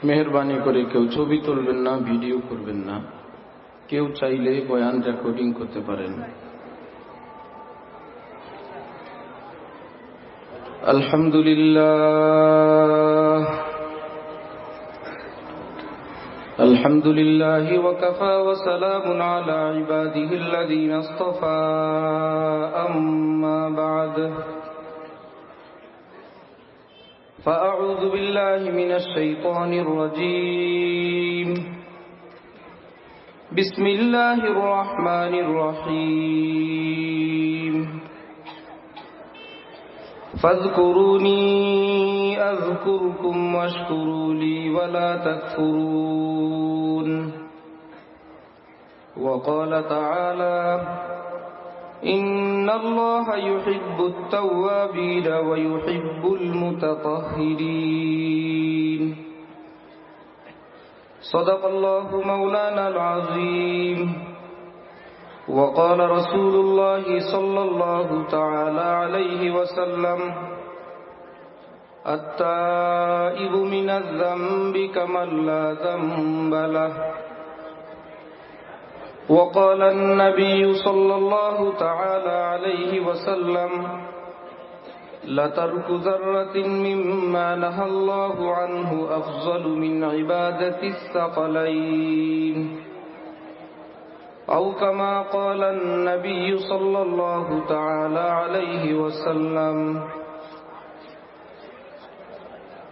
মেহেরবানি করে কেউ ছবি তুলবেন না, ভিডিও করবেন না। কেউ চাইলে বয়ান রেকর্ডিং করতে পারেন। আলহামদুলিল্লাহ আলহামদুলিল্লাহি ওয়া কাফা ওয়া সালামুন আলা ইবাদিহিল্লাযীনা ইসতাফা, আম্মা বা'দ। فأعوذ بالله من الشيطان الرجيم. بسم الله الرحمن الرحيم. فاذكروني أذكركم واشكروا لي ولا تكفرون. وقال تعالى: إن الله يحب التوابين ويحب المتطهرين. صدق الله مولانا العظيم. وقال رسول الله صلى الله تعالى عليه وسلم: التائب من الذنب كمن لا ذنب له. وقال النبي صلى الله تعالى عليه وسلم: لترك ذرة مما نهى الله عنه أفضل من عبادة الثقلين. أو كما قال النبي صلى الله تعالى عليه وسلم.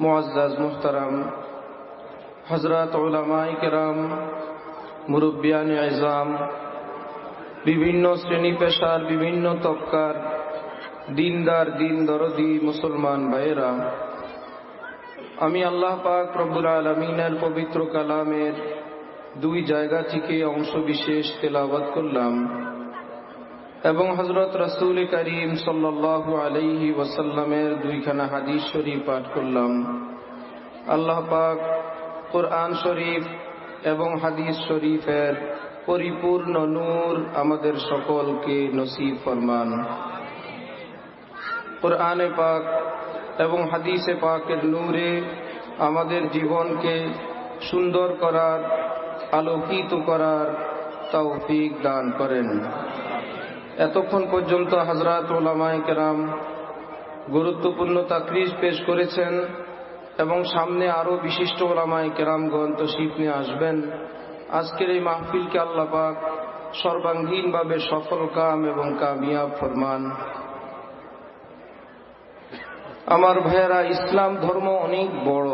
मुअज़्ज़ज़ मुहतरम हज़रात उलमाए किराम, মুরব্বিয়ানে আযম, বিভিন্ন শ্রেণী পেশার বিভিন্ন তবকার দিনদার দিন দরদি মুসলমান ভাইয়েরা, আমি আল্লাহ পাক রব্বুল আলামিনের পবিত্র কালামের দুই জায়গা থেকে অংশ বিশেষ তেলাওয়াত করলাম এবং হযরত রাসূল করিম সাল্লাল্লাহু আলাইহি ওয়াসাল্লামের দুইখানা হাদিস শরীফ পাঠ করলাম। আল্লাহ পাক কুরআন শরীফ এবং হাদিস শরীফের পরিপূর্ণ নূর আমাদের সকলকে নসিব ফরমান। কুরআনে পাক এবং হাদিসে পাকের নূরে আমাদের জীবনকে সুন্দর করার, আলোকিত করার তৌফিক দান করেন। এতক্ষণ পর্যন্ত হযরত উলামায়ে কেরাম গুরুত্বপূর্ণ তাকরীর পেশ করেছেন এবং সামনে আরো বিশিষ্ট উলামায়ে কেরামগণ তশরীফ নিয়ে আসবেন। আজকের এই মাহফিলকে আল্লাহ পাক সর্বাঙ্গীনভাবে সফল কাম এবং কামিয়াব ফরমান। আমার ভাইয়েরা, ইসলাম ধর্ম অনেক বড়,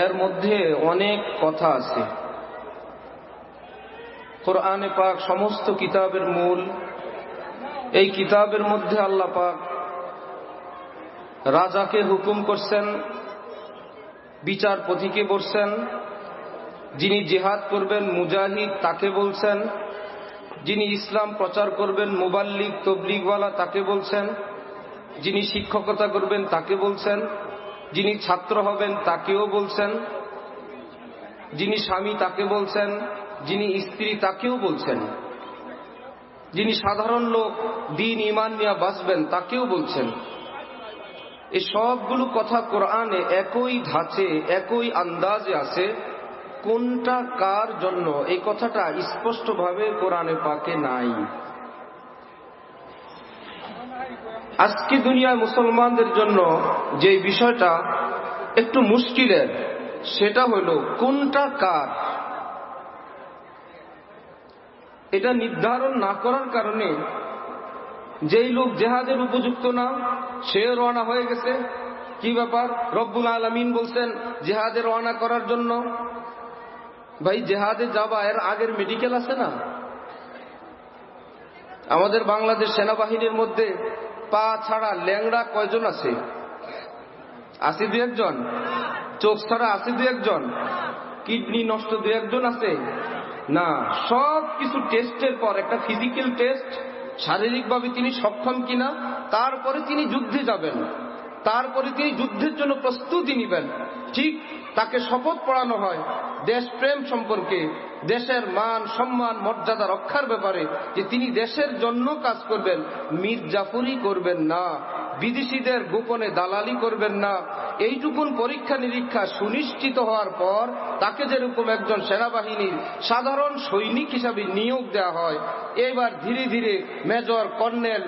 এর মধ্যে অনেক কথা আছে। কোরআনে পাক সমস্ত কিতাবের মূল। এই কিতাবের মধ্যে আল্লাহ পাক রাজাকে হুকুম করছেন, বিচারপতিকে বলছেন, যিনি জিহাদ করবেন মুজাহিদ তাকে বলছেন, যিনি ইসলাম প্রচার করবেন মুবাল্লিগ তবলিগওয়ালা তাকে বলছেন, যিনি শিক্ষকতা করবেন তাকে বলছেন, যিনি ছাত্র হবেন তাকেও বলছেন, যিনি স্বামী তাকে বলছেন, যিনি স্ত্রী তাকেও বলছেন, যিনি সাধারণ লোক দ্বীন ঈমান নিয়ে বাঁচবেন তাকেও বলছেন। এই সবগুলো কথা কোরআনে একই ধাঁচে একই আন্দাজে আছে। কোনটা কার জন্য এই কথাটা স্পষ্টভাবে কোরআনে পাকে নাই। আজকে দুনিয়ায় মুসলমানদের জন্য যে বিষয়টা একটু মুশকিলের, সেটা হলো কোনটা কার। এটা নির্ধারণ না করার কারণে যেই লোক জেহাদের উপযুক্ত না সে রওনা হয়ে গেছে। কি ব্যাপার? রব্বুল আলামিন বলছেন জেহাদে রওনা করার জন্য। ভাই, জেহাদে যাবা এর আগের মেডিকেল আছে না? আমাদের বাংলাদেশ সেনাবাহিনীর মধ্যে পা ছাড়া ল্যাংড়া কয়জন আছে? আছে দু একজন। চোখ ছাড়া আছে দু একজন। কিডনি নষ্ট দু একজন আছে না। সব কিছু টেস্টের পর একটা ফিজিক্যাল টেস্ট, শারীরিকভাবে তিনি সক্ষম কিনা, তারপরে তিনি যুদ্ধে যাবেন। তারপরে তিনি যুদ্ধের জন্য প্রস্তুতি নিবেন। ঠিক তাকে শপথ পড়ানো হয় দেশপ্রেম সম্পর্কে, দেশের মান সম্মান মর্যাদা রক্ষার ব্যাপারে, যে তিনি দেশের জন্য কাজ করবেন, মির্জাফরি করবেন না, বিদেশিদের গোপনে দালালি করবেন না। এইটুকুন পরীক্ষা নিরীক্ষা সুনিশ্চিত হওয়ার পর তাকে যেরকম একজন সেনাবাহিনীর সাধারণ সৈনিক হিসাবে নিয়োগ দেওয়া হয়, এবার ধীরে ধীরে মেজর কর্নেল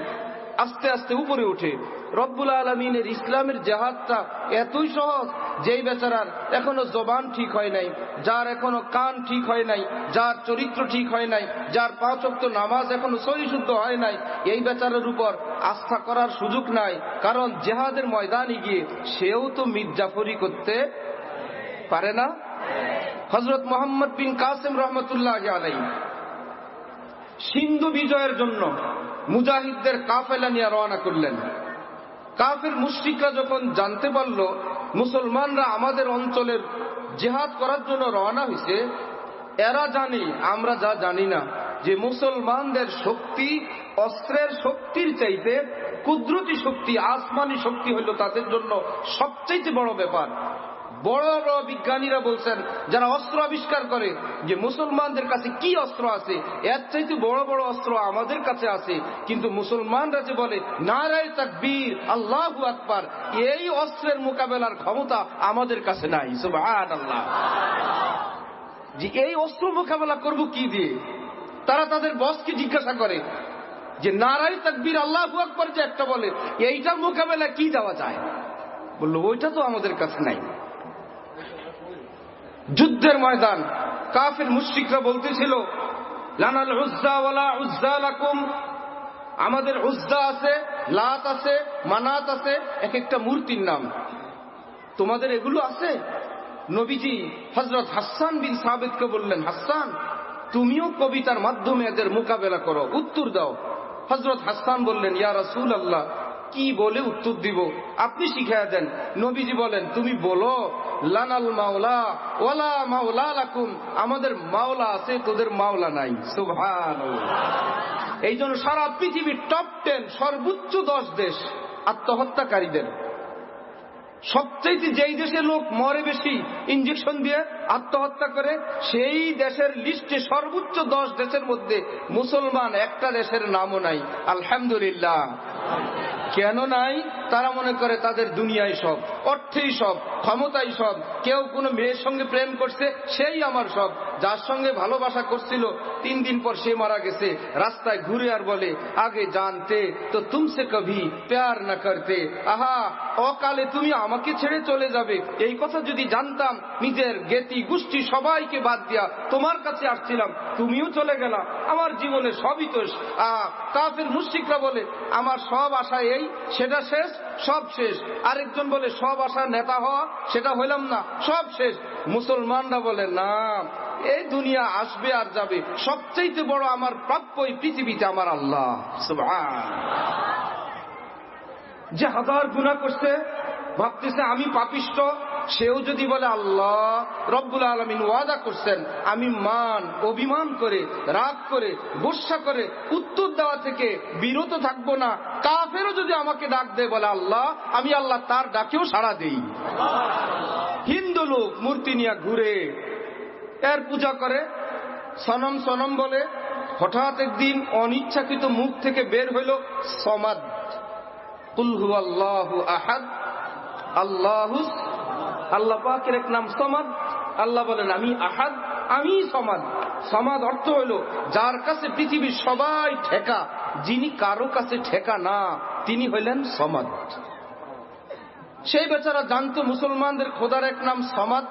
আস্তে আস্তে উপরে ওঠে। রব্বুল আলমিনের ইসলামের জেহাদটা এতই সহজ, যেই বেচারার এখনো জবান ঠিক হয় নাই, যার এখনো কান ঠিক হয় নাই, যার চরিত্র ঠিক হয় নাই, যার 5 ওয়াক্ত নামাজ এখনো সহি শুদ্ধ হয় নাই, এই বেচারার উপর আস্থা করার সুযোগ নাই। কারণ জেহাদের ময়দানে গিয়ে সেও তো মির্জাফরি করতে পারে না। হযরত মুহাম্মদ বিন কাসিম রহমতুল্লাহি আলাইহি সিন্ধু বিজয়ের জন্য মুজাহিদদের কাফেলা নিয়ে রওনা করলেন। কাফির মুশরিকরা যখন জানতে পারল মুসলমানরা আমাদের অঞ্চলের জিহাদ করার জন্য রওনা হয়েছে, এরা জানে আমরা যা জানি না, যে মুসলমানদের শক্তি অস্ত্রের শক্তির চাইতে কুদরতি শক্তি, আসমানি শক্তি হইল তাদের জন্য সবচাইতে বড় ব্যাপার। বড় বড় বিজ্ঞানীরা বলছেন, যারা অস্ত্র আবিষ্কার করে, যে মুসলমানদের কাছে কি অস্ত্র আছে, এর চাইতে বড় বড় অস্ত্র আমাদের কাছে আছে, কিন্তু মুসলমানরা যে বলে নারায়ে তাকবীর আল্লাহু আকবার, এই অস্ত্রের মোকাবেলার ক্ষমতা আমাদের কাছে নাই। সুবহানাল্লাহ। যে এই অস্ত্র মোকাবেলা করব কি দিয়ে? তারা তাদের বসকে জিজ্ঞাসা করে যে নারায়ে তাকবীর আল্লাহু আকবার যে একটা বলে, এইটার মোকাবেলা কি দেওয়া যায়? বলল ওইটা তো আমাদের কাছে নাই। যুদ্ধের ময়দান কাফির মুশরিকরা বলতেছিল লানাল উজ্জা ওয়ালা উজ্জা লাকুম, আমাদের উজ্জা আছে, লাত আছে, মানাত আছে, এক একটা মূর্তির নাম, তোমাদের এগুলো আছে? নবীজি হযরত হাসান বিন সাবিতকে বললেন, হাসান তুমিও কবিতার মাধ্যমে এদের মোকাবেলা করো, উত্তর দাও। হযরত হাসান বললেন, ইয়া রাসূলুল্লাহ কি বলে উত্তর দিব, আপনি শিখায়া দেন। নবীজি বলেন, তুমি বলো লানাল মাওলা ওয়ালা মাওলা লাকুম, আমাদের মাওলা আছে, তোদের মাওলা নাই। সুবহানাল্লাহ। এই জন্য সারা পৃথিবীর টপ 10 সর্বোচ্চ 10 দেশ আত্মহত্যাকারীদের, সবচেয়ে যেই দেশে লোক মরে বেশি ইঞ্জেকশন দিয়ে আত্মহত্যা করে, সেই দেশের লিস্টে সর্বোচ্চ 10 দেশের মধ্যে মুসলমান একটা দেশের নামও নাই। আলহামদুলিল্লাহ। কেন নাই? তারা মনে করে তাদের দুনিয়ায় সব, অর্থেই সব, ক্ষমতাই সব। কেউ কোনো মেয়ের সঙ্গে প্রেম করছে, সেই আমার সব। যার সঙ্গে ভালোবাসা করছিল 3 দিন পর সে মারা গেছে, রাস্তায় ঘুরে আর বলে আগে জানতে তো তুমসে কভি প্যার না করতে, আহা অকালে তুমি আমাকে ছেড়ে চলে যাবে, এই কথা যদি জানতাম নিজের জ্ঞাতি গোষ্ঠী সবাইকে বাদ দিয়া তোমার কাছে আসছিলাম, তুমিও চলে গেলা, আমার জীবনে সবই তো। কাফির মুশরিকরা বলে আমার সব আশা এই, সেটা শেষ, সব শেষ। আরেকজন বলে সব আশা নেতা হওয়া, সেটা হইলাম না, সব শেষ। মুসলমানরা বলে না, এই দুনিয়া আসবে আর যাবে, সবচেয়ে বড় আমার প্রাপ্য এই পৃথিবীতে আমার আল্লাহ। সুবহান। যে হাজার গুনাহ করছে, ভাবতেছে আমি পাপিষ্ঠ, সেও যদি বলে আল্লাহ রব্বুল আলামিন ওয়াদা করছেন আমি অভিমান করে, রাগ করে, গোসা করে উত্তর দেওয়া থেকে বিরত থাকবো না, কাফেরও যদি আমাকে ডাক দেয় বলে আল্লাহ, আমি আল্লাহ তার ডাকেও সাড়া দেই। হিন্দু লোক মূর্তি নিয়ে ঘুরে, এর পূজা করে, সনম সনম বলে। হঠাৎ একদিন অনিচ্ছাকৃত মুখ থেকে বের হইল সমাদ, কুল হুয়াল্লাহু আহাদ, আল্লাহ পাকের এক নাম সমাদ। আল্লাহ বলেন আমি আহাদ, আমি সমাদ। সমাদ অর্থ হইল যার কাছে পৃথিবীর সবাই ঠেকা, যিনি কারো কাছে ঠেকা না, তিনি হইলেন সমাদ। সেই বেচারা জানতো মুসলমানদের খোদার এক নাম সমাদ।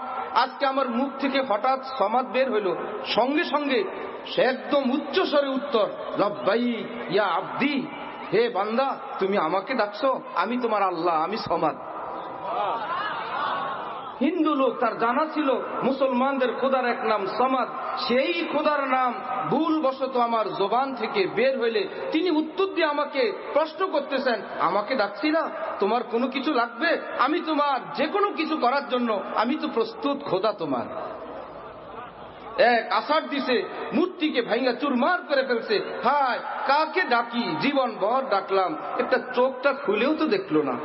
আজকে আমার মুখ থেকে হঠাৎ সমাদ বের হইল, সঙ্গে সঙ্গে সে একদম উচ্চ স্বরে উত্তর, লব্বাইক ইয়া আব্দি, হে বান্দা তুমি আমাকে ডাকছো, আমি তোমার আল্লাহ, আমি সমাদ। হিন্দু লোক, তার জানা ছিল মুসলমানদের খোদার এক নাম সমাদ। সেই খোদার নাম ভুলবশত আমার জবান থেকে বের হইলে তিনি উত্তর দিয়ে আমাকে প্রশ্ন করতেছেন, আমাকে ডাকছি না, তোমার কোনো কিছু লাগবে, আমি তোমার যে কোনো কিছু করার জন্য আমি তো প্রস্তুত, খোদা তোমার। এক আষাঢ় দিছে, মূর্তিকে ভাইঙ্গা চুরমার করে ফেলছে। হায়, কাকে ডাকি, জীবন ভর ডাকলাম, একটা চোখটা খুলেও তো দেখলো না,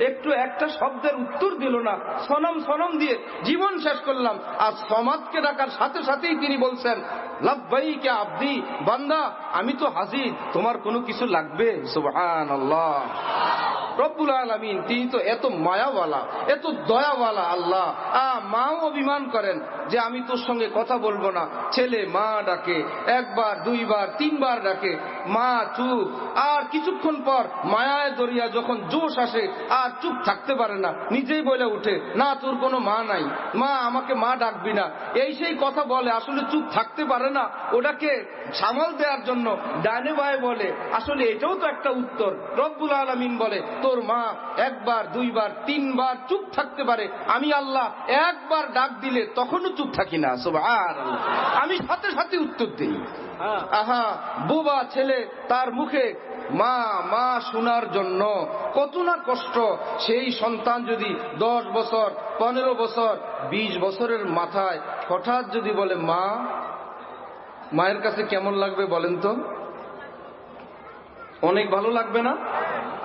একটু একটা শব্দের উত্তর দিল না, সনম সনম দিয়ে জীবন শেষ করলাম। আর সমাজকে ডাকার সাথে সাথেই তিনি বলছেন, লাব্বাইকা আব্দি, বান্দা আমি তো হাজির, তোমার কোনো কিছু লাগবে? সুবহানাল্লাহ। রব্বুল আলামিন তিনি তো এত মায়াওয়ালা, এত দয়াওয়ালা আল্লাহ। মাও অভিমান করেন যে আমি তোর সঙ্গে কথা বলবো না। ছেলে মা ডাকে, একবার দুইবার তিনবার ডাকে, মা চুপ। আর কিছুক্ষণ পর মায়ায় দরিয়া যখন জোশ আসে আর চুপ থাকতে পারে না, নিজেই বলে উঠে, না তোর কোনো মা নাই, মা আমাকে মা ডাকবি না, এই সেই কথা বলে। আসলে চুপ থাকতে পারে না, ওটাকে সামাল দেওয়ার জন্য ডানে বায়ে বলে। আসলে এটাও তো একটা উত্তর। রব্বুল আলামিন বলে, তোর মা একবার দুইবার তিনবার চুপ থাকতে পারে, আমি আল্লাহ একবার ডাক দিলে তখনও চুপ থাকি না। সুবহানাল্লাহ, আমি সাথে সাথে উত্তর দিই। আহা, বোবা ছেলে, তার মুখে মা মা শোনার জন্য কত না কষ্ট। সেই সন্তান যদি 10 বছর 15 বছর 20 বছরের মাথায় হঠাৎ যদি বলে মা, মায়ের কাছে কেমন লাগবে বলেন তো? অনেক ভালো লাগবে না?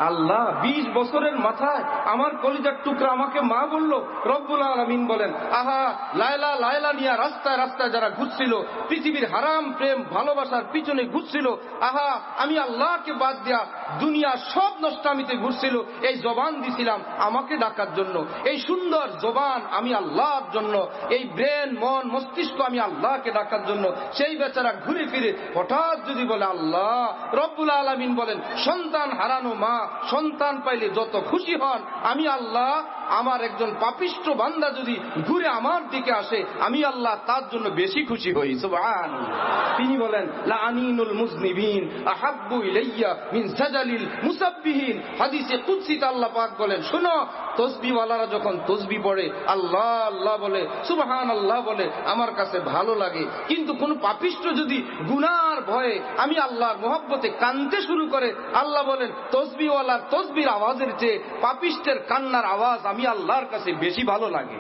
আল্লাহ 20 বছরের মাথায় আমার কলিজার টুকরা আমাকে মা বলল। রব্বুল আলামিন বলেন, আহা, লায়লা লায়লা নিয়া রাস্তায় রাস্তায় যারা ঘুরছিল, পৃথিবীর হারাম প্রেম ভালোবাসার পিছনে ঘুরছিল, আহা আমি আল্লাহকে বাদ দিয়া দুনিয়া সব নষ্টামিতে ঘুরছিল, এই জবান দিছিলাম আমাকে ডাকার জন্য, এই সুন্দর জবান আমি আল্লাহর জন্য, এই ব্রেন মন মস্তিষ্ক আমি আল্লাহকে ডাকার জন্য। সেই বেচারা ঘুরে ফিরে হঠাৎ যদি বলে আল্লাহ, রব্বুল আলামিন বলেন, সন্তান হারানো মা সন্তান পাইলে যত খুশি হন, আমি আল্লাহ আমার একজন পাপিষ্ঠ বান্দা যদি ঘুরে আমার দিকে আসে, আমি আল্লাহ তার জন্য বেশি খুশি হই। সুবহানাল্লাহ। তিনি বলেন, লাআনিনুল মুজনিবিন আহাব্বু ইলাইয়া মিন সাজালিল মুসাব্বিহিন। হাদিসে কুদসিতে আল্লাহ পাক বলেন, শোনো, তসবিহওয়ালারা যখন তসবিহ পড়ে, আল্লাহ আল্লাহ বলে, সুবহানাল্লাহ বলে, আমার কাছে ভালো লাগে। কিন্তু কোন পাপিষ্ঠ যদি গুনার ভয়ে আমি আল্লাহর মহব্বতে কাঁদতে শুরু করে, আল্লাহ বলেন, তসবিহওয়ালার তসবির আওয়াজের চেয়ে পাপিষ্টের কান্নার আওয়াজ আমি আল্লাহর কাছে বেশি ভালো লাগে।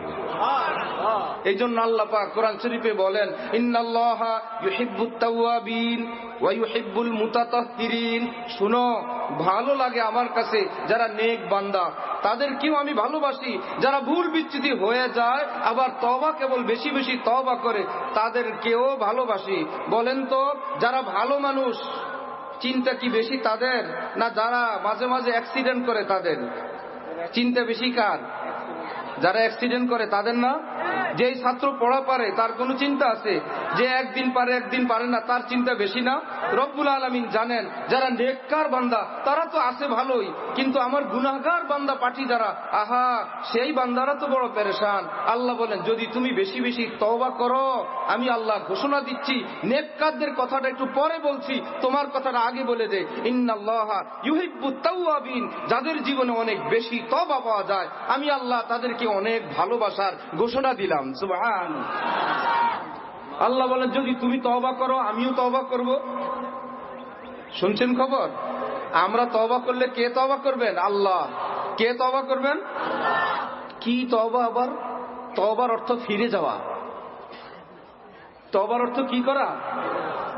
এই জন্য আল্লাহ পাক কোরআন শরীফে বলেন, ইন্নাল্লাহা ইউহিব্বুত তাওয়াবিন ওয়া ইউহিব্বুল মুতাতাহহিরিন। শুনো, ভালো লাগে আমার কাছে যারা নেক বান্দা, তাদেরকেও আমি ভালোবাসি। যারা ভুল বিচ্যুতি হয়ে যায় আবার তওবা কেবল বেশি বেশি তওবা করে, তাদেরকেও ভালোবাসি। বলেন তো, যারা ভালো মানুষ চিন্তা কি বেশি তাদের, না যারা মাঝে মাঝে অ্যাক্সিডেন্ট করে তাদের চিন্তা বেশি? কার? যারা অ্যাক্সিডেন্ট করে তাদের না? যেই ছাত্র পড়া পারে তার কোনো চিন্তা আছে? যে একদিন পারে একদিন পারে না, তার চিন্তা বেশি না? রব্বুল আলামিন জানেন, যারা নেককার বান্দা তারা তো আছে ভালোই, কিন্তু আমার গুনাহগার বান্দা পাঠী যারা, আহা সেই বান্দারা তো বড় পেরেশান। আল্লাহ বলেন, যদি তুমি বেশি বেশি তওবা করো, আমি আল্লাহ ঘোষণা দিচ্ছি, নেককারদের কথাটা একটু পরে বলছি, তোমার কথাটা আগে বলে দে, ইন্নাল্লাহা ইউহিব্বুত তাওয়াবিন। যাদের জীবনে অনেক বেশি তওবা পাওয়া যায়, আমি আল্লাহ তাদেরকে অনেক ভালোবাসার ঘোষণা দিলাম। সুবহানাল্লাহ। আল্লাহ বলেন, যদি তুমি তওবা করো আমিও তওবা করব। শুনছেন খবর? আমরা তওবা করলে কে তওবা করবেন? আল্লাহ। কে তওবা করবেন? কি তওবা? আবার তওবার অর্থ ফিরে যাওয়া। তওবার অর্থ কি করা?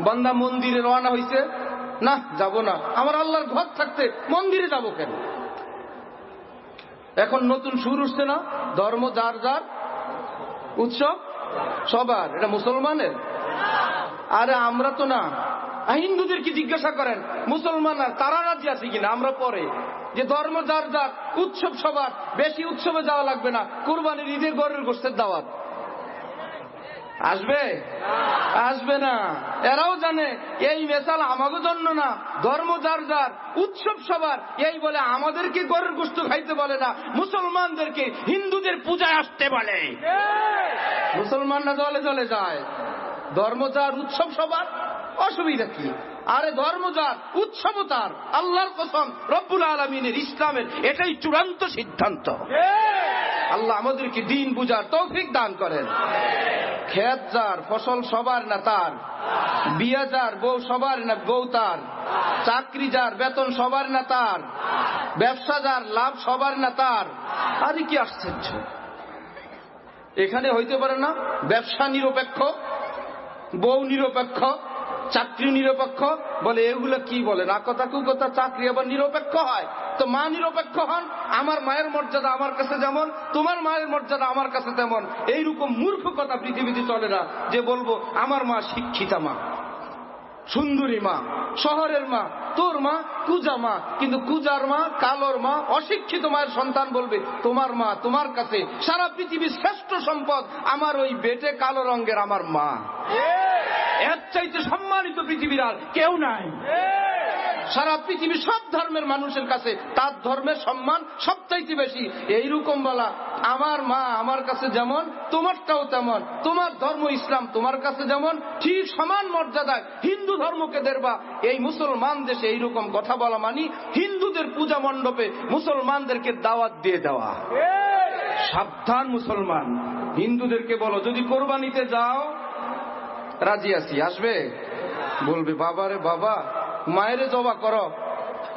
বান্দা মন্দিরে রওনা হইছে, না যাব না, আমার আল্লাহর ঘর থাকতে মন্দিরে যাব কেন? এখন নতুন সুর উঠছে না, ধর্ম যার যার, উৎসব সবার। এটা মুসলমানের? আরে আমরা তো না। হিন্দুদের কি জিজ্ঞাসা করেন, মুসলমান আর তারা রাজি আছে কিনা? আমরা পরে যে ধর্ম যার যার, উৎসব সবার, বেশি উৎসবে যাওয়া লাগবে না, কুরবানির ঈদের গরের গোশতের দাওয়াত আসবে? আসবে না। এরাও জানে এই মেসাল আমাদের জন্য না, ধর্ম যার যার, উৎসব সবার। এই বলে আমাদেরকে গরের গোশত খাইতে বলে না, মুসলমানদেরকে হিন্দুদের পূজায় আসতে বলে। মুসলমানরা জলে জলে যায়। ধর্ম যার, উৎসব সবার, অসুবিধা কি? আরে ধর্ম যার, উৎসব তার। আল্লাহর কসম, রব্বুল আলামিনের ইসলামের এটাই চূড়ান্ত সিদ্ধান্ত। আল্লাহ আমাদেরকে দিন বুঝার তৌফিক দান করেন। ক্ষেত যার, ফসল সবার না তার। বিয়া যার, বউ সবার না বউ তার। চাকরি যার, বেতন সবার না তার। ব্যবসা যার, লাভ সবার না তার। আরে কি আশ্চর্য! এখানে হইতে পারে না ব্যবসা নিরপেক্ষ? বউ নিরপেক্ষ, চাকরি নিরপেক্ষ, বলে এগুলো কি বলে, না কথা কু কথা, চাকরি আবার নিরপেক্ষ হয়? তো মা নিরপেক্ষ হন, আমার মায়ের মর্যাদা আমার কাছে যেমন, তোমার মায়ের মর্যাদা আমার কাছে তেমন। এইরকম মূর্খ কথা পৃথিবীতে চলে না যে বলবো আমার মা শিক্ষিতা মা, সুন্দরী মা, শহরের মা, তোর মা কুজা মা। কিন্তু কুজার মা, কালোর মা, অশিক্ষিত মায়ের সন্তান বলবে তোমার মা তোমার কাছে সারা পৃথিবীর শ্রেষ্ঠ সম্পদ আমার ওই বেটে কালো রঙের আমার মা। এর চাইতে সম্মানিত পৃথিবীর আর কেউ নাই। সারা পৃথিবীর সব ধর্মের মানুষের কাছে তার ধর্মের সম্মান সবচাইতে বেশি। এইরকম বলা আমার মা আমার কাছে যেমন তোমারটাও তেমন, তোমার ধর্ম ইসলাম তোমার কাছে যেমন ঠিক সমান মর্যাদায় হিন্দু ধর্মকে দেবা। এই মুসলমান দেশে এইরকম কথা বলা মানে হিন্দুদের পূজা মণ্ডপে মুসলমানদেরকে দাওয়াত দিয়ে দেওয়া। সাবধান মুসলমান, হিন্দুদেরকে বলো যদি কোরবানিতে যাও রাজি আছি, আসবে? বলবে বাবা রে বাবা, মায়েরে জবা করো,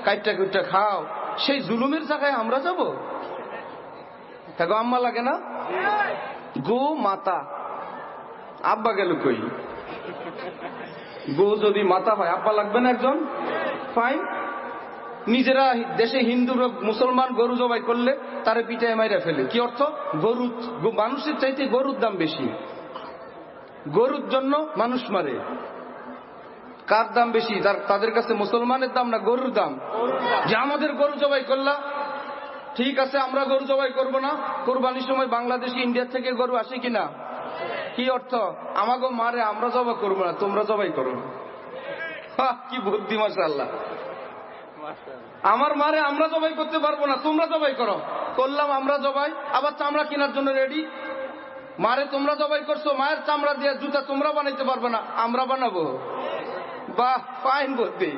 কাইটটা কুইটটা খাও, সেই জুলুমের জায়গায় আমরা যাব? দেখো আম্মা লাগে না, গো মাতা, আব্বা গেল কই? গো যদি মাতা হয় আব্বা লাগবে না একজন? ফাইন। নিজেরা দেশে হিন্দু মুসলমান গরু জবাই করলে তারে পিটায় মাইরা ফেলে। কি অর্থ? গরু মানুষের চাইতে গরুর দাম বেশি, গরুর জন্য মানুষ মারে। কার দাম বেশি? তাদের কাছে মুসলমানের দাম না গরুর দাম? যে আমাদের গরু জবাই করলা, ঠিক আছে আমরা গরু জবাই করব না। কোরবানির সময় বাংলাদেশি ইন্ডিয়া থেকে গরু আসে কিনা? কি অর্থ? আমাকে মারে আমরা জবাই করবো না, তোমরা জবাই করো। কি বুদ্ধি মাশাআল্লাহ। আমার মারে আমরা জবাই করতে পারবো না, তোমরা জবাই করো। করলাম আমরা জবাই, আবার চামড়া কেনার জন্য রেডি। মারে তোমরা জবাই করছো, মায়ের চামড়া দিয়ে জুতা তোমরা বানাইতে পারবে না, আমরা বানাবো। বাহ, ফাইন বুদ্ধি।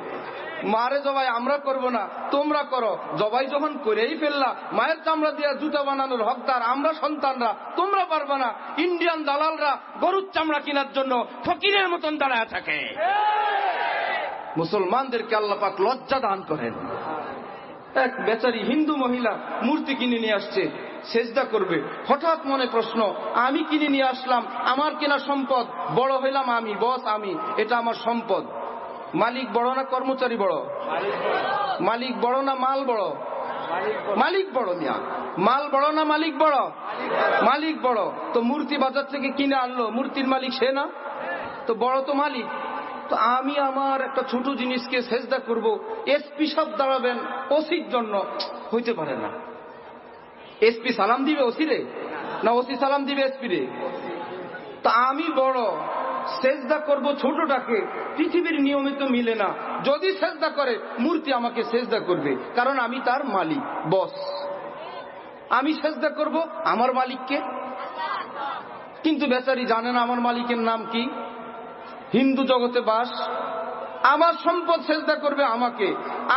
মারে জবাই আমরা করব না, তোমরা করো। জবাই যখন করেই ফেললা, মায়ের চামড়া দিয়ে জুতা বানানোর হকদার আমরা সন্তানরা, তোমরা পারবে না। ইন্ডিয়ান দালালরা গরুর চামড়া কেনার জন্য ফকিরের মতন দাঁড়ায় থাকে। মুসলমানদেরকে আল্লাহ পাক লজ্জা দান করেন। এক বেচারি হিন্দু মহিলা মূর্তি কিনে নিয়ে আসছে, সেজদা করবে। হঠাৎ মনে প্রশ্ন, আমি কিনে নিয়ে আসলাম, আমার কেনা সম্পদ, বড় হইলাম আমি, বস আমি, এটা আমার সম্পদ। মালিক বড় না কর্মচারী বড়? মালিক বড় না মাল বড়? মালিক বড়। মিয়া মাল বড় না মালিক বড়? মালিক বড়। তো মূর্তি বাজার থেকে কিনে আনলো, মূর্তির মালিক সে না? তো বড় তো মালিক। তো আমি আমার একটা ছোট জিনিসকে সেজদা করব, এসপি সব দাঁড়াবেন ওসির জন্য, হইতে পারে না। এসপি সালাম দিবে ওসি রে, না ওসি সালাম দিবে এসপি রে? তা আমি বড়, সেজদা করব ছোটটাকে, পৃথিবীর নিয়মিত মিলে না। যদি সেজদা করে মূর্তি আমাকে সেজদা করবে, কারণ আমি তার মালিক, বস। আমি সেজদা করব আমার মালিককে। কিন্তু বেচারি জানে না আমার মালিকের নাম কি। হিন্দু জগতে বাস, আমার সম্পদ সেজদা করবে আমাকে,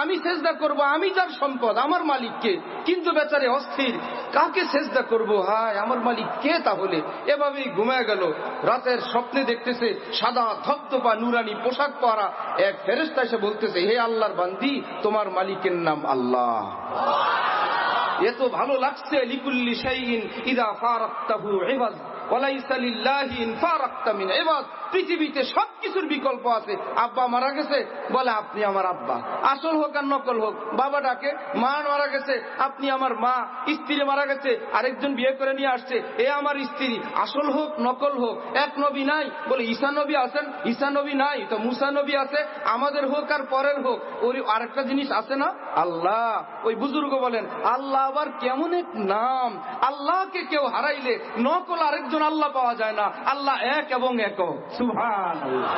আমি সেজদা করব আমি যার সম্পদ, আমার মালিককে। কিন্তু বেচারে অস্থির, কাকে সেজদা করব? হায়, আমার মালিক কে তাহলে? এভাবেই ঘুমায় গেল। রাতের স্বপ্নে দেখতেছে সাদা ধবধবা নুরানি পোশাক পরা এক ফেরেশতা এসে বলতেছে, হে আল্লাহর বান্দি, তোমার মালিকের নাম আল্লাহ। এত ভালো লাগছে, লিকুল্লি শাইইন ইযা ফারাকতাহু ইবাদ ওয়ালাইসা লিল্লাহি ইন ফারাকতা মিন ইবাদ। পৃথিবীতে সবকিছুর বিকল্প আছে। আব্বা মারা গেছে, বলে আপনি আমার আব্বা, আসল হোক আর নকল হোক। বাবা ডাকে, মা মারা গেছে, আপনি আমার মা। স্ত্রী মারা গেছে, আরেকজন বিয়ে করে নিয়ে আসছে, এ আমার স্ত্রী। আসল হোক নকল হোক। এক নবী নাই, বলে ঈসা নবী আছেন, ঈসা নবী নাই তো মুসা নবী আছে। আমাদের হোক আর পরের হোক, ওই আরেকটা জিনিস আছে না, আল্লাহ। ওই বুজুর্গ বলেন, আল্লাহ আবার কেমন এক নাম, আল্লাহকে কেউ হারাইলে নকল আরেকজন আল্লাহ পাওয়া যায় না, আল্লাহ এক এবং একক। সুবহানাল্লাহ।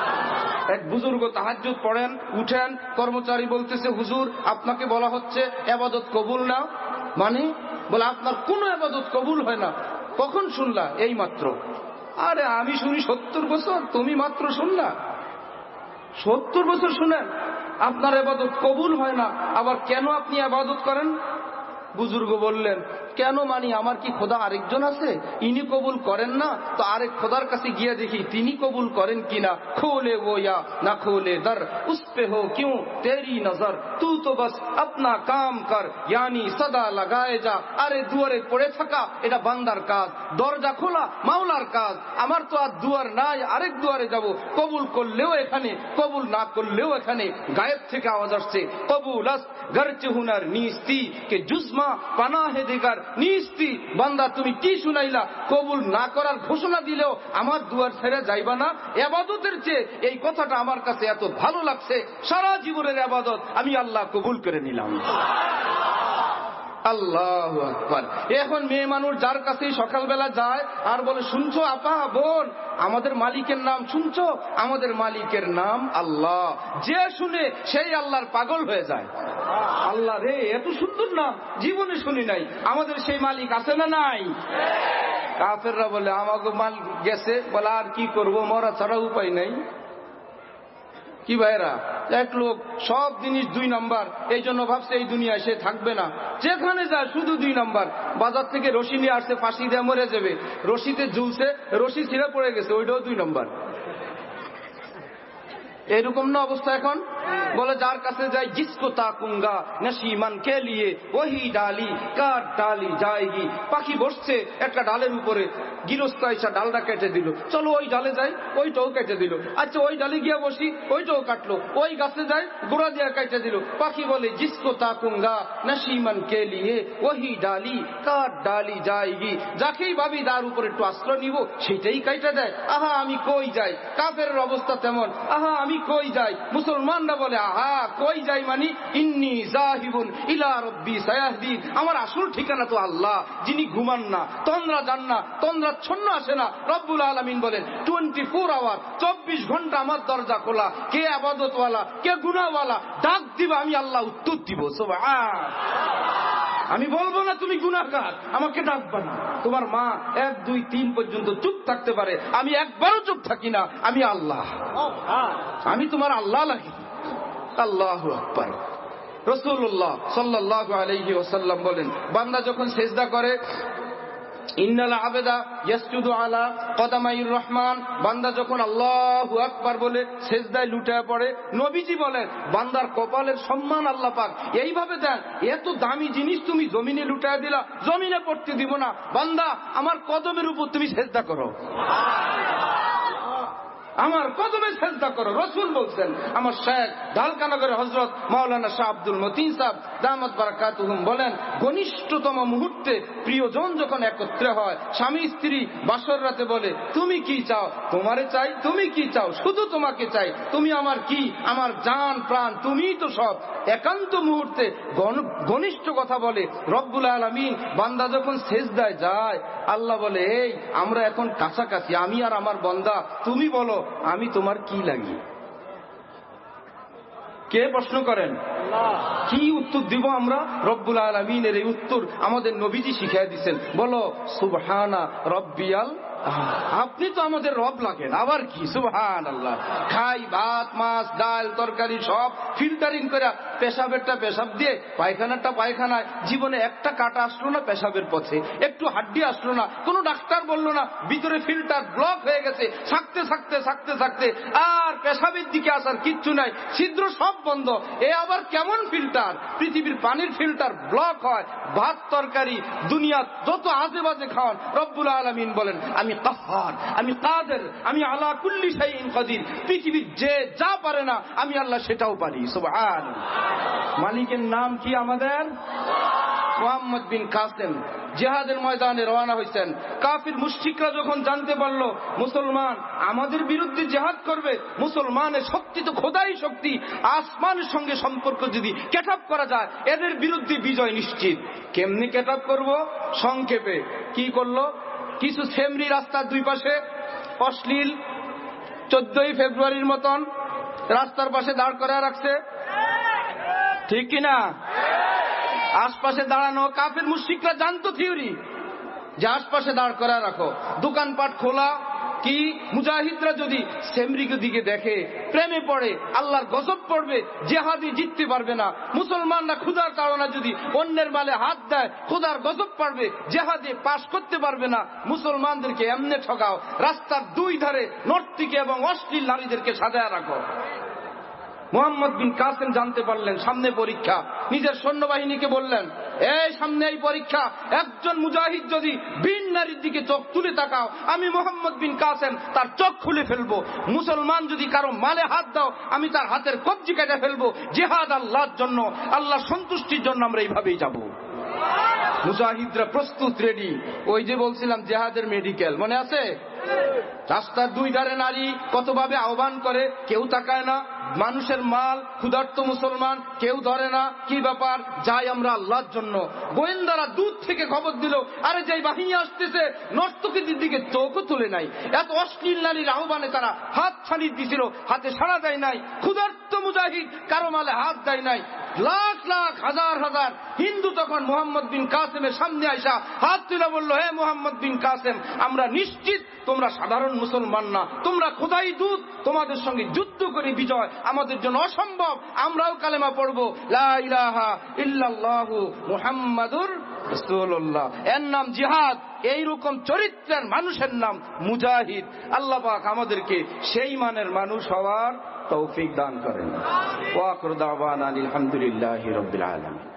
এক বুজুর্গ তাহাজ্জুদ পড়েন, উঠেন, কর্মচারী বলতেছে, হুজুর আপনাকে বলা হচ্ছে ইবাদত কবুল না। মানে? বলে আপনার কোনো ইবাদত কবুল হয় না। কখন শুনলা? এই মাত্র। আরে আমি শুনি 70 বছর, তুমি মাত্র শুনলা? 70 বছর শুনেন আপনার ইবাদত কবুল হয় না, আবার কেন আপনি ইবাদত করেন? বুজুর্গ বললেন, কেন মানি? আমার কি খোদা আরেকজন আছে? ইনি কবুল করেন না, তো আরেক খোদার কাছে গিয়ে দেখি তিনি কবুল করেন কিনা। খোলে ও ইয়া না খোলে দর, উস পে হো কিউ তেরি নজর, তু তো বাস আপনা কাম কর, ইয়ানি সদা লাগায়ে যা। আরে দুয়ারে পড়ে থাকা এটা বান্দার কাজ, দরজা খোলা মাওলার কাজ। আমার তো আর দুয়ার নাই, আরেক দুয়ারে যাব। কবুল করলেও এখানে, কবুল না করলেও এখানে। গায়েব থেকে আওয়াজ আসছে, কবুল আস গরচে হুনার নিস্তি কে জুসমা পানাহে দিগার নিস্তি। বান্দা তুমি কি শুনাইলা? কবুল না করার ঘোষণা দিলেও আমার দুয়ার ছেড়ে যাইবা না। ইবাদতের চেয়ে এই কথাটা আমার কাছে এত ভালো লাগছে, সারা জীবনের ইবাদত আমি আল্লাহ কবুল করে নিলাম। আল্লাহু আকবার। এখন মেয়ে মানুষ যার কাছে সকালবেলা যায় আর বলে, শুনছো আপা বোন, আমাদের মালিকের নাম শুনছো? আমাদের মালিকের নাম আল্লাহ। যে শুনে সেই আল্লাহর পাগল হয়ে যায়। আল্লাহ রে, এত সুন্দর নাম জীবনে শুনি নাই। আমাদের সেই মালিক আছে না নাই? কাফেররা বলে, আমাকে মালিক গেছে, বলে আর কি করব, মরা ছাড়া উপায় নাই। কি ভাইরা, এক লোক সব জিনিস 2 নাম্বার, এই জন্য ভাবছে এই দুনিয়ায় সে থাকবে না। যেখানে যায় শুধু 2 নাম্বার। বাজার থেকে রশি নিয়ে আসছে, ফাঁসি দিয়ে মরে যাবে। রশিতে ঝুলছে, রশি ছিঁড়ে পড়ে গেছে, ওইটাও 2 নাম্বার। এরকম না অবস্থা এখন? বলে যার কাছে যাই, জিসকো তাকুঙ্গা নসিমান কে লিয়ে ওহি ডালি কাট ডালি যায়গি। পাখি বসছে একটা ডালের উপরে, গৃহস্থ এসে ডালটা কেটে দিল, চলো ওই ডালে যাই, ওইটাও কেটে দিল। আচ্ছা ওই ডালে গিয়ে বসি, ওইটাও কাটলো। ওই গাছে যাই, গোড়া দিয়ে কেটে দিল। পাখি বলে, জিসকো তাকুঙ্গা নসিমান কে লিয়ে ওহি ডালি কাট ডালি যায়গি। যাকেই ভাবি তার উপরে একটু আশ্রয় নিব, সেটাই কেটে দেয়। আহা আমি কই যাই। কাফেরের অবস্থা তেমন, আহা আমি কই যাই। মুসলমানরা বলে, আহা কই যাই মানি, ইন্নী জাহিবুন ইলা রব্বি সায়াহদিন। আমার আসল ঠিকানা তো আল্লাহ, যিনি ঘুমান না, তন্দ্রা যান না, তন্দ্রাচ্ছন্ন আসে না। রব্বুল আলামিন বলেন 24 আওয়ার, 24 ঘন্টা আমার দরজা খোলা। কে ইবাদতওয়ালা, কে গুনাহওয়ালা, ডাক দিবা, আমি আল্লাহ উত্তর দিব। সুবহান। আমি বলবো না তুমি গুনাহগার, আমাকে ডাকবা না। তোমার মা 1 2 3 পর্যন্ত চুপ থাকতে পারে, আমি একবারও চুপ থাকি না। আমি আল্লাহ, আমি তোমার আল্লাহ লাগি। আল্লাহু আকবার। রাসূলুল্লাহ সাল্লাল্লাহু আলাইহি ওয়াসাল্লাম বলেন, বান্দা যখন সিজদা করে, ইন্নাল আবদা ইয়াসজুদু আলা কদামাইর রহমান, বান্দা যখন আল্লাহু আকবার বলে সিজদায় লুটিয়ে পড়ে, নবীজি বলেন বান্দার কপালের সম্মান আল্লাহ পাক এইভাবে দেন, এত দামি জিনিস তুমি জমিনে লুটিয়ে দিলা, জমিনে পড়তে দিব না। বান্দা আমার কদমের উপর তুমি সিজদা করো, আমার কদমে সিজদা করো। রাসূল বলছেন, আমার শেখ ঢালকানগরের হযরত মাওলানা শাহ আব্দুল মতিন সাহেব দামাত বারাকাতুহুম বলেন, ঘনিষ্ঠতম মুহূর্তে প্রিয়জন যখন একত্রে হয়, স্বামী স্ত্রী বাসর রাতে বলে, তুমি কি চাও? তোমারে চাই। তুমি কি চাও? শুধু তোমাকে চাই। তুমি আমার কি? আমার জান প্রাণ, তুমিই তো সব। একান্ত মুহূর্তে ঘনিষ্ঠ কথা বলে রব্বুল আলামিন। বান্দা যখন সিজদায় যায়, আল্লাহ বলে, এই আমরা এখন কাছাকাছি, আমি আর আমার বান্দা, তুমি বলো আমি তোমার কি লাগি? কে প্রশ্ন করেন? কি উত্তর দিব আমরা? রব্বুল আলামিনের এই উত্তর আমাদের নবীজি শিখিয়ে দিচ্ছেন। বলো সুবহানা রব্বিয়াল, আপনি তো আমাদের রব লাগেন, আবার কি? সুবহানাল্লাহ। খাই ভাত মাছ ডাল তরকারি সব ফিল্টারিং করে, পেশাবেরটা পেশাব দিয়ে, পায়খানাটা পায়খানায়। জীবনে একটা কাটা আসলো না পেশাবের পথে, একটু হাড্ডি আসলো না, কোনো ডাক্তার বললো না ভিতরে ফিল্টার ব্লক হয়ে গেছে। থাকতে থাকতে থাকতে থাকতে আর পেশাবের দিকে আসার কিচ্ছু নাই, ছিদ্র সব বন্ধ। এ আবার কেমন ফিল্টার? পৃথিবীর পানির ফিল্টার ব্লক হয়। ভাত তরকারি দুনিয়া যত আজে বাজে খাওয়ান, রব্বুল আলামিন বলেন আমি কাহ্হার, আমি কাদের, আমি আলা কুল্লি শাইইন কাদির। পৃথিবীর যে যা পারে না আমি আল্লাহ সেটাও পারি। সুবহানাল্লাহ। মালিকের নাম কি আমাদের? মুহাম্মদ বিন কাসেম জিহাদের ময়দানে রওনা হয়েছেন। কাফির মুশরিকরা যখন জানতে পারলো মুসলমান আমাদের বিরুদ্ধে জিহাদ করবে, মুসলমানের শক্তি তো খোদাই শক্তি, আসমানের সঙ্গে সম্পর্ক যদি কেটাপ করা যায় এদের বিরুদ্ধে বিজয় নিশ্চিত। কেমনি কেটাপ করব? সংক্ষেপে কি করলো, কিছু সেমরি রাস্তার 2 পাশে অশ্লীল 14ই ফেব্রুয়ারির মতন রাস্তার পাশে দাঁড় করে রাখছে, ঠিক কিনা? আশপাশে দাঁড়ানো। কাফের মুশরিকরা জানতো থিওরি যে আশপাশে দাঁড় করে রাখো, দোকানপাট খোলা, কি মুজাহিদরা যদি সেমরিকে দিকে দেখে প্রেমে পড়ে, আল্লাহর গজব পড়বে, জেহাদি জিততে পারবে না। মুসলমানরা ক্ষুধার তাড়না যদি অন্যের মালে হাত দেয়, ক্ষুধার গজব পড়বে, জেহাদে পাশ করতে পারবে না। মুসলমানদেরকে এমনে ঠকাও, রাস্তার দুই ধারে নর্তকী এবং অশ্লীল নারীদেরকে সাজায় রাখো। মোহাম্মদ বিন কাসেম জানতে পারলেন সামনে পরীক্ষা, নিজের সৈন্যবাহিনীকে বললেন, এই সামনে এই পরীক্ষা, একজন মুজাহিদ যদি বিন নারীর দিকে চোখ তুলে তাকাও, আমি মোহাম্মদ বিন কাসেম তার চোখ খুলে ফেলবো। মুসলমান যদি কারো মালে হাত দাও, আমি তার হাতের কবজি কেটে ফেলবো। জিহাদ আল্লাহর জন্য, আল্লাহর সন্তুষ্টির জন্য আমরা এইভাবেই যাব। মুজাহিদরা প্রস্তুত, রেডি। ওই যে বলছিলাম জেহাদের মেডিকেল মনে আছে? রাস্তার দুই ধারে নারী কতভাবে আহ্বান করে, কেউ তাকায় না। মানুষের মাল, ক্ষুধার্ত মুসলমান, কেউ ধরে না। কি ব্যাপার? যাই আমরা আল্লাহর জন্য। গোয়েন্দারা দূর থেকে খবর দিল, আরে যেই বাহিনী আসতেছে, নর্তকীদের দিকে চোখও তুলে নাই। এত অশ্লীল নারীর আহ্বানে তারা হাত ছাড়িয়ে দিছিল, হাতে সাড়া দেয় নাই। ক্ষুধার্ত মুজাহিদ কারো মালে হাত দেয় নাই। লাখ লাখ হাজার হাজার হিন্দু তখন মোহাম্মদ বিন কাসেমের সামনে আইসা হাত তুলে বলল, হে মোহাম্মদ বিন কাসেম, আমরা নিশ্চিত তোমরা সাধারণ মুসলমান না, তোমরা খোদাই দূত, তোমাদের সঙ্গে যুদ্ধ করে বিজয় আমাদের জন্য অসম্ভব। আমরাও কালেমা পড়বো, লা ইলাহা ইল্লাল্লাহু মুহাম্মাদুর রাসূলুল্লাহ। এর নাম জিহাদ। এইরকম চরিত্রের মানুষের নাম মুজাহিদ। আল্লাহ পাক আমাদেরকে সেই মানের মানুষ হওয়ার তৌফিক দান করেন। ওয়া আখিরু দাওয়ানা আলহামদুলিল্লাহি রাব্বিল আলামিন।